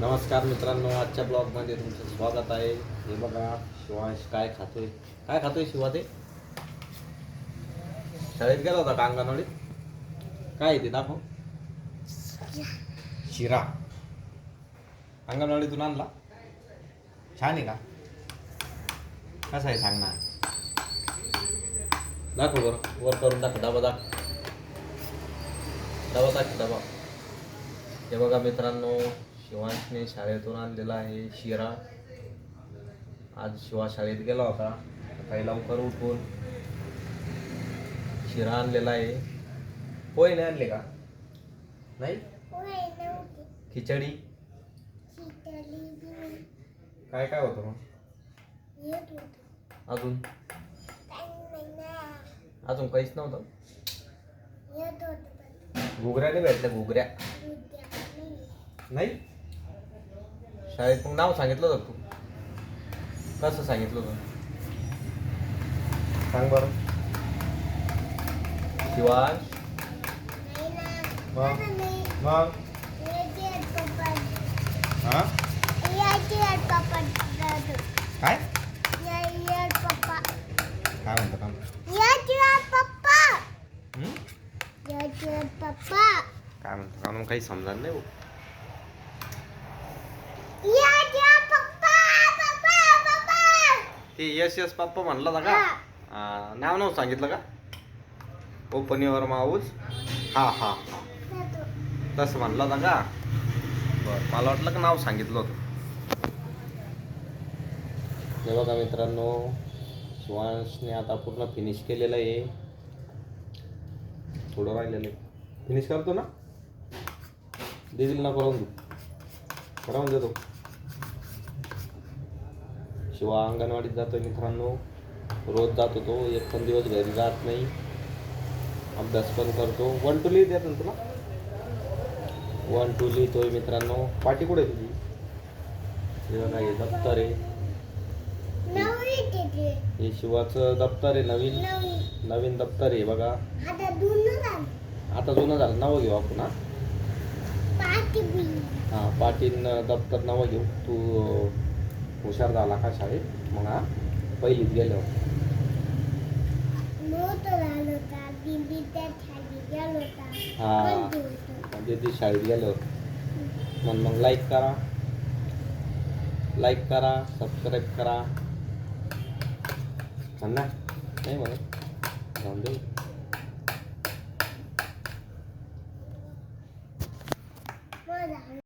नमस्कार मित्रांनो, आजच्या ब्लॉगमध्ये तुमचं स्वागत आहे. हे बघा शिवांश काय खातोय. काय खातोय शिवा? ते शाळेत गेला होता का अंगणवाडीत? काय आहे ते दाखव. शिरा अंगणवाडीतून आणला. छान आहे का? कसा आहे सांग ना. दाखव बरं, वर करून दाखव. डबा दाखव, डबा दाखव, डबा. हे बघा मित्रांनो, शिवांशने शाळेतून आणलेला आहे शिरा. आज शिवा शाळेत गेला होता, सकाळी लवकर उठून शिरा आणलेला आहे. पोहे नाही आणले का? नाही, खिचडी. काय काय होतं मग अजून? अजून काहीच नव्हतं. घुगऱ्या नाही भेटल्या? घुगऱ्या नाही. शाळेत मग नाव सांगितलं होतं तू? कसं सांगितलं होतं सांग बरं. शिवांश मग मग हां काय काय म्हणतो काम? काय म्हणतो काम? काही समजा नाही. ते यश यश पप्पा म्हणला होता का? नाव नव्हतं सांगितलं का? Open your Mouse. हा हा हा, तसं म्हणलं होता का? बरं, मला वाटलं का नाव सांगितलं होतं. हे बघा मित्रांनो, शिवांशने आता पूर्ण फिनिश केलेलं आहे. थोडं राहिलेलं आहे. फिनिश करतो ना, देईल ना करून करून देतो. शिवा अंगणवाडीत जातोय मित्रांनो, रोज जातो तो. एक पण दिवस घरी जात नाही. अभ्यास पण करतो. 1 2 लिहित येतं ना तुला? 1 2 लिहितोय मित्रांनो. पाटी कुठे आहे तुझी? हे बघा, हे दप्तर आहे. हे शिवाचं दप्तर आहे. नवीन दप्तर आहे बघा. आता जुनं झालं, नवं घेऊ आपण. हा पाटीन दप्तर नवं घेऊ. तू हुशार झाला का शाळेत? मग पहिलीत गेल्यावर. हा दीदी शाळेत गेल्यावर. मग लाईक करा, सबस्क्राईब करा म्हणा. नाही म्हणत जाऊन दे.